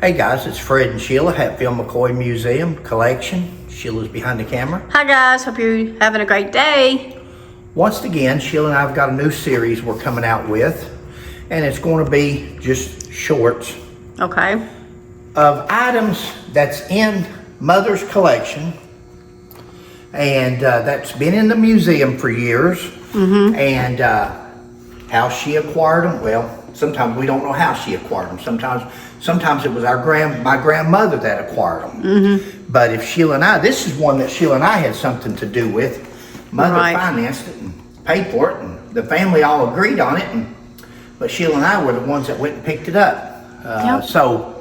Hey guys, it's Fred and Sheila, Hatfield McCoy Museum Collection. Sheila's behind the camera. Hi guys, hope you're having a great day. Once again, Sheila and I have got a new series we're coming out with, and it's going to be just shorts Okay. of items that's in Mother's collection, and that's been in the museum for years, and how she acquired them. Well, sometimes we don't know how she acquired them. Sometimes it was my grandmother that acquired them. But if Sheila and I, this is one that Sheila and I had something to do with. Mother financed it and paid for it, and the family all agreed on it. But Sheila and I were the ones that went and picked it up. So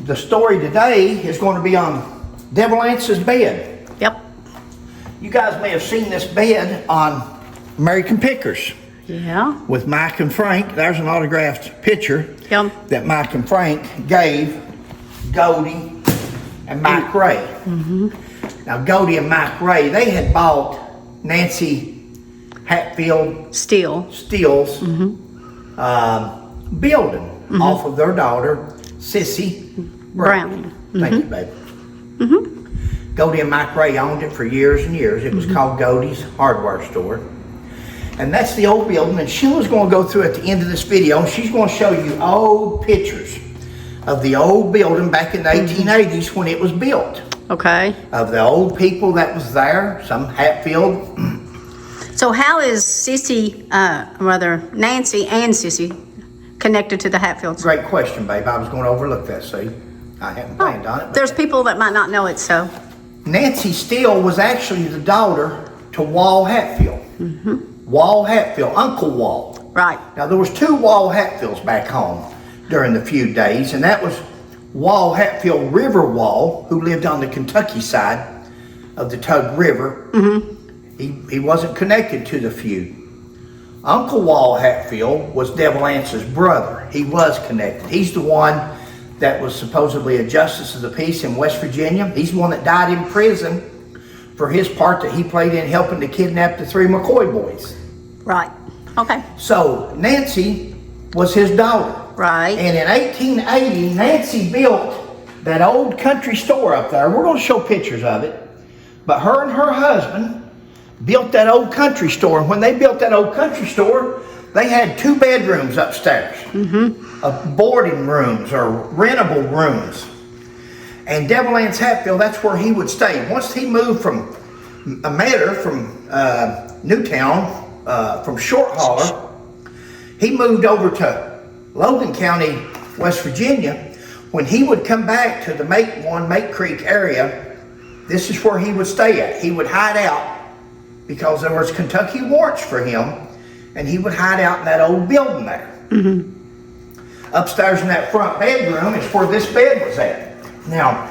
the story today is going to be on Devil Anse's bed. Yep. You guys may have seen this bed on American Pickers. Yeah. With Mike and Frank. There's an autographed picture that Mike and Frank gave Goldie and Mike Ray. Now Goldie and Mike Ray, they had bought Nancy Hatfield Steele's building off of their daughter Sissy Brown. Thank you, baby. Goldie and Mike Ray owned it for years and years. It was called Goldies Hardware Store. And that's the old building, and Sheila's going to go through at the end of this video, and she's going to show you old pictures of the old building back in the 1880s when it was built. Okay. Of the old people that was there, some Hatfield. So how is Nancy and Sissy connected to the Hatfields? Great question, babe. I was going to overlook that, see? I hadn't planned on it. There's people that might not know it, so. Nancy Steele was actually the daughter to Wall Hatfield. Wall Hatfield, Uncle Wall. Right. Now there was two Wall Hatfields back home during the feud days, and that was Wall Hatfield River Wall, who lived on the Kentucky side of the Tug River. He wasn't connected to the feud. Uncle Wall Hatfield was Devil Anse's brother. He was connected. He's the one that was supposedly a justice of the peace in West Virginia. He's the one that died in prison for his part that he played in helping to kidnap the three McCoy boys. Right. Okay. So Nancy was his daughter. Right. And in 1880, Nancy built that old country store up there. We're going to show pictures of it. But her and her husband built that old country store. And when they built that old country store, they had 2 bedrooms upstairs. Boarding rooms or rentable rooms. And Devil Anse Hatfield, that's where he would stay. Once he moved from Newtown, from Short Holler, he moved over to Logan County, West Virginia. When he would come back to the Make Creek area, this is where he would stay at. He would hide out because there was Kentucky warrants for him, and he would hide out in that old building there. Upstairs in that front bedroom is where this bed was at. Now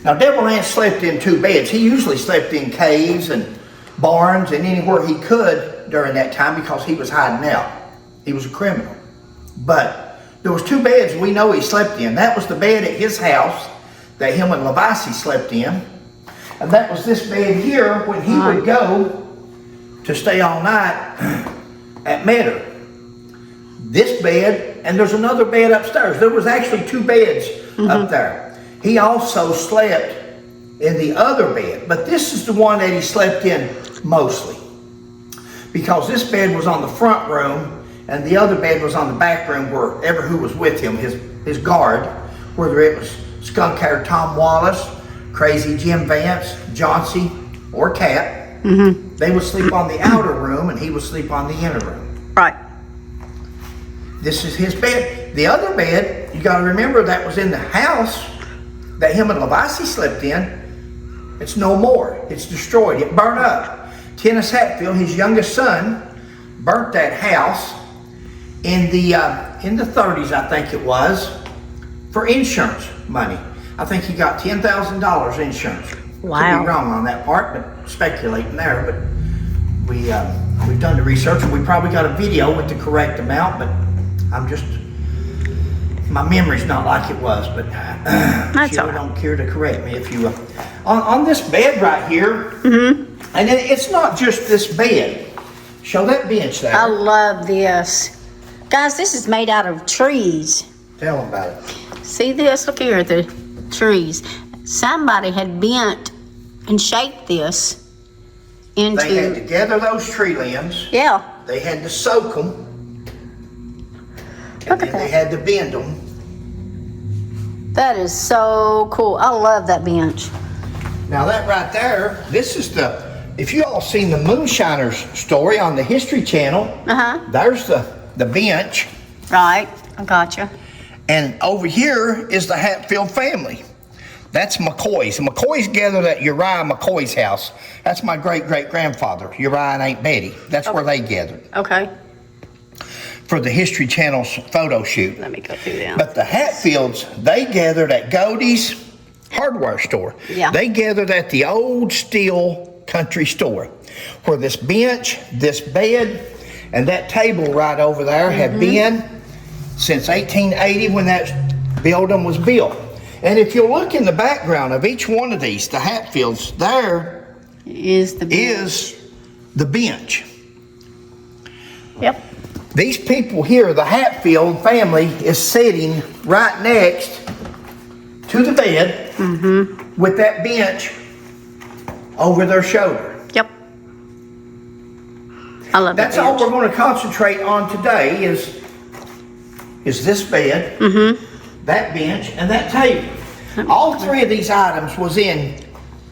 Devil Anse slept in 2 beds. He usually slept in caves and barns and anywhere he could during that time because he was hiding out. He was a criminal. But there was 2 beds we know he slept in. That was the bed at his house that him and Levacy slept in. And that was this bed here when he would go to stay all night at Meadow. This bed, and there's another bed upstairs. There was actually 2 beds up there. He also slept in the other bed, but this is the one that he slept in mostly. Because this bed was on the front room, and the other bed was on the back room wherever who was with him, his guard, whether it was skunk-haired Tom Wallace, crazy Jim Vance, Johnsy, or Cat. They would sleep on the outer room, and he would sleep on the inner room. Right. This is his bed. The other bed, you got to remember, that was in the house that him and Levacy slept in. It's no more. It's destroyed. It burned up. Dennis Hatfield, his youngest son, burnt that house in the 30s, I think it was, for insurance money. I think he got $10,000 insurance. Wow. Could be wrong on that part, but speculating there. But we've done the research, and we probably got a video with the correct amount, but my memory's not like it was, but Sheila don't care to correct me if you will. On this bed right here, and it's not just this bed. Show that bench there. I love this. Guys, this is made out of trees. Tell them about it. See this? Look here at the trees. Somebody had bent and shaped this into... They had to gather those tree limbs. Yeah. They had to soak them. And Look then at they that. had to bend them. That is so cool. I love that bench. Now that right there, this is the, if you all seen the Moonshiners story on the History Channel, there's the bench. Right. I gotcha. And over here is the Hatfield family. That's McCoy's. And McCoy's gathered at Uriah McCoy's house. That's my great-great-grandfather, Uriah and Aunt Betty. That's where they gathered Okay. for the History Channel's photo shoot. Let me go through them. But the Hatfields, they gathered at Goldies Hardware Store. Yeah. They gathered at the old steel country store where this bench, this bed, and that table right over there have been since 1880 when that building was built. And if you look in the background of each one of these, the Hatfields, there Is the bench. is the bench. Yep. These people here, the Hatfield family, is sitting right next to the bed with that bench over their shoulder. Yep. I love That's that all bench. we're going to concentrate on today is this bed, that bench, and that table. All three of these items was in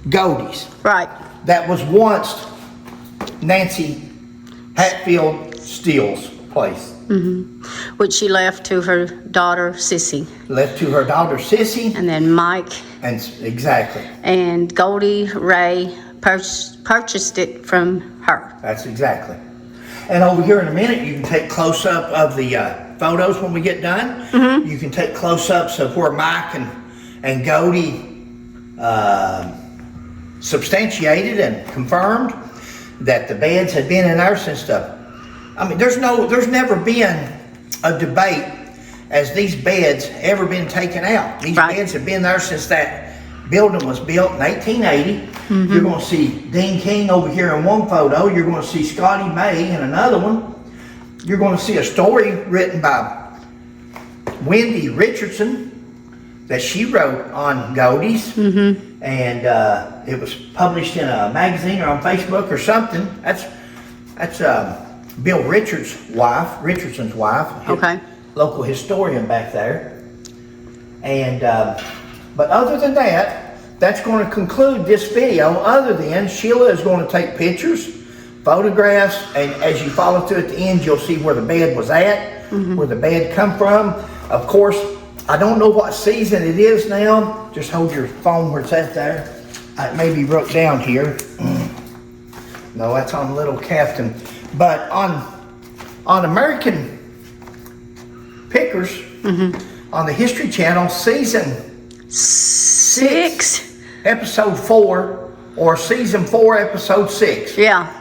Goldie's. Right. That was once Nancy Hatfield Steele's place. Which she left to her daughter, Sissy. Left to her daughter Sissy, And then Mike and exactly, and Goldie Ray purchased it from her. that's exactly. And over here in a minute, you can take close-up of the photos when we get done. You can take close-ups of where Mike and Goldie substantiated and confirmed that the beds had been in there since there's never been a debate as these beds ever been taken out. These Right. beds have been there since that building was built in 1880. You're going to see Dean King over here in one photo. You're going to see Scotty May in another one. You're going to see a story written by Wendy Richardson that she wrote on Goldies. And it was published in a magazine or on Facebook or something. That's Bill Richardson's wife. Okay. Local historian back there. And but other than that, that's going to conclude this video. Other than Sheila is going to take pictures, photographs, and as you follow through at the end, you'll see where the bed was at, where the bed come from. Of course, I don't know what season it is now. Just hold your phone where it's at there. It may be wrote down here. No, that's on Little Captain. But on American Pickers, on the History Channel, season 6. episode 4, or season 4, episode 6. Yeah.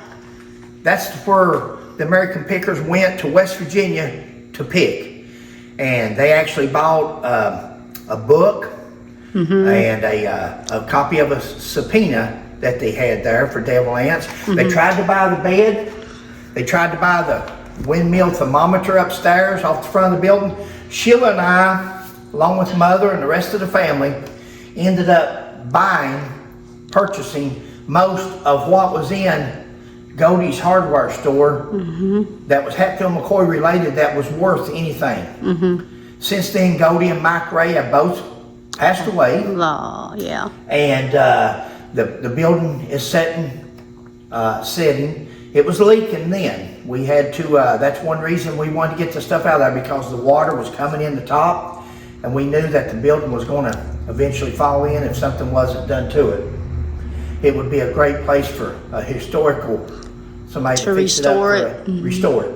That's where the American Pickers went to West Virginia to pick. And they actually bought a book and a copy of a subpoena that they had there for Devil Anse. They tried to buy the bed. They tried to buy the windmill thermometer upstairs off the front of the building. Sheila and I, along with Mother and the rest of the family, ended up purchasing most of what was in Goldies Hardware Store that was Hatfield McCoy related that was worth anything. Since then, Goldie and Mike Ray have both passed away. Yeah. And the building is setting. It was leaking then. We had to, that's one reason we wanted to get the stuff out of there, because the water was coming in the top, and we knew that the building was going to eventually fall in if something wasn't done to it. It would be a great place for a historical, somebody to fix restore it up, restore it.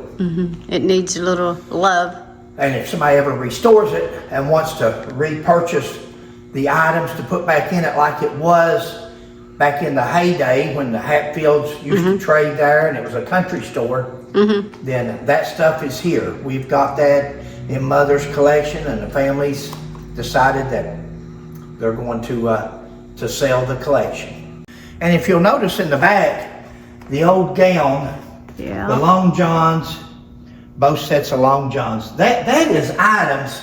It needs a little love. And if somebody ever restores it and wants to repurchase the items to put back in it like it was back in the heyday when the Hatfields used to trade there and it was a country store, then that stuff is here. We've got that in Mother's collection, and the family's decided that they're going to sell the collection. And if you'll notice in the back, the old gown, the long johns, both sets of long johns. That is items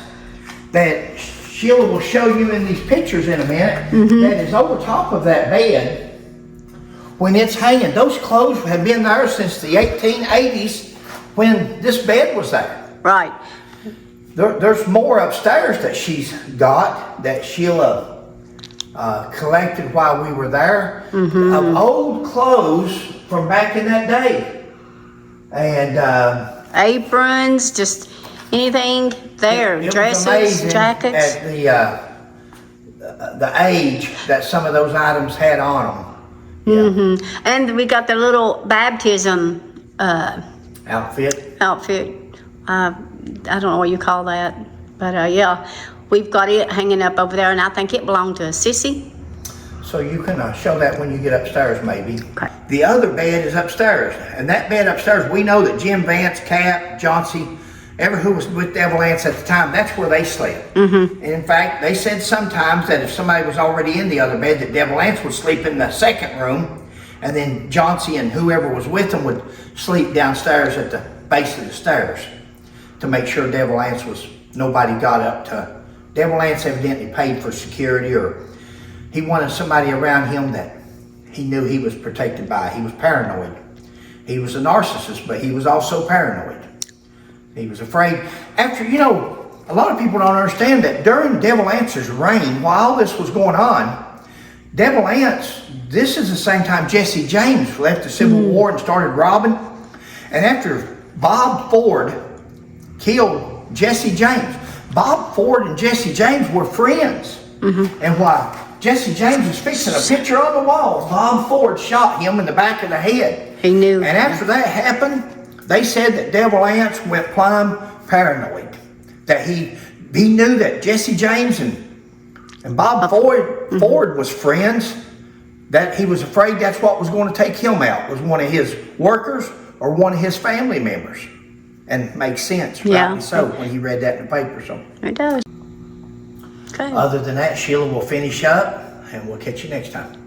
that Sheila will show you in these pictures in a minute, that is over top of that bed when it's hanging. Those clothes have been there since the 1880s when this bed was there. Right. There's more upstairs that she's got that Sheila collected while we were there of old clothes from back in that day. And Aprons, just anything there. it Dresses, was amazing jackets. at the age that some of those items had on them. And we got the little baptism Outfit. outfit. I don't know what you call that, but yeah, we've got it hanging up over there, and I think it belonged to a sissy. So you can show that when you get upstairs, maybe. Okay. The other bed is upstairs, and that bed upstairs, we know that Jim Vance, Cap, Johnsy, who was with Devil Anse at the time, that's where they slept. And in fact, they said sometimes that if somebody was already in the other bed, that Devil Anse would sleep in the second room, and then Johnsy and whoever was with them would sleep downstairs at the base of the stairs to make sure Devil Anse nobody got up to. Devil Anse evidently paid for security, or he wanted somebody around him that he knew he was protected by. He was paranoid. He was a narcissist, but he was also paranoid. He was afraid. After, a lot of people don't understand that during Devil Anse's reign, while this was going on, Devil Anse, this is the same time Jesse James left the Civil War and started robbing. And after Bob Ford killed Jesse James, Bob Ford and Jesse James were friends. And while Jesse James was fixing a picture on the wall, Bob Ford shot him in the back of the head. He knew. And after that happened, they said that Devil Anse went plumb paranoid. That he knew that Jesse James and Bob Ford was friends, that he was afraid that's what was going to take him out, was one of his workers or one of his family members. And it makes sense, rightly so, when he read that in the paper. So It does. Okay. other than that, Sheila will finish up, and we'll catch you next time.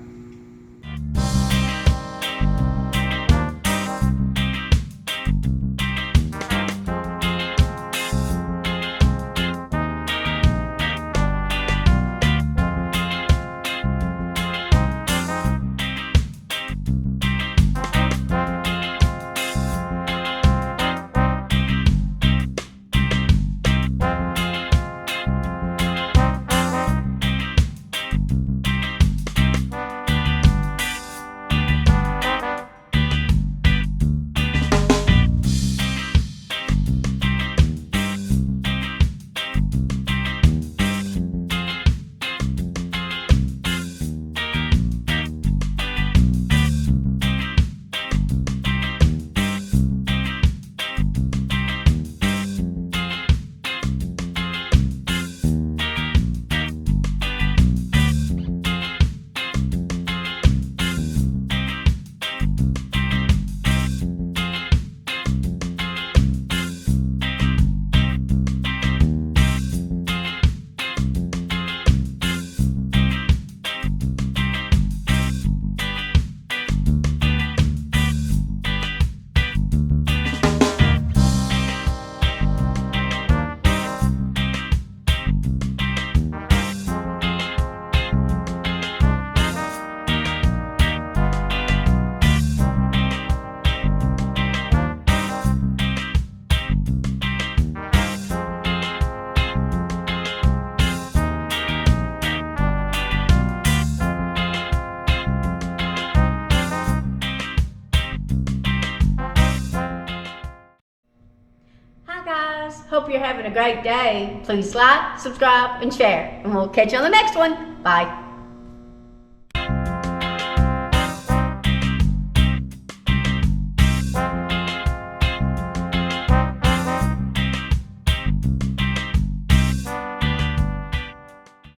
Hope you're having a great day. Please like, subscribe, and share. And we'll catch you on the next one. Bye.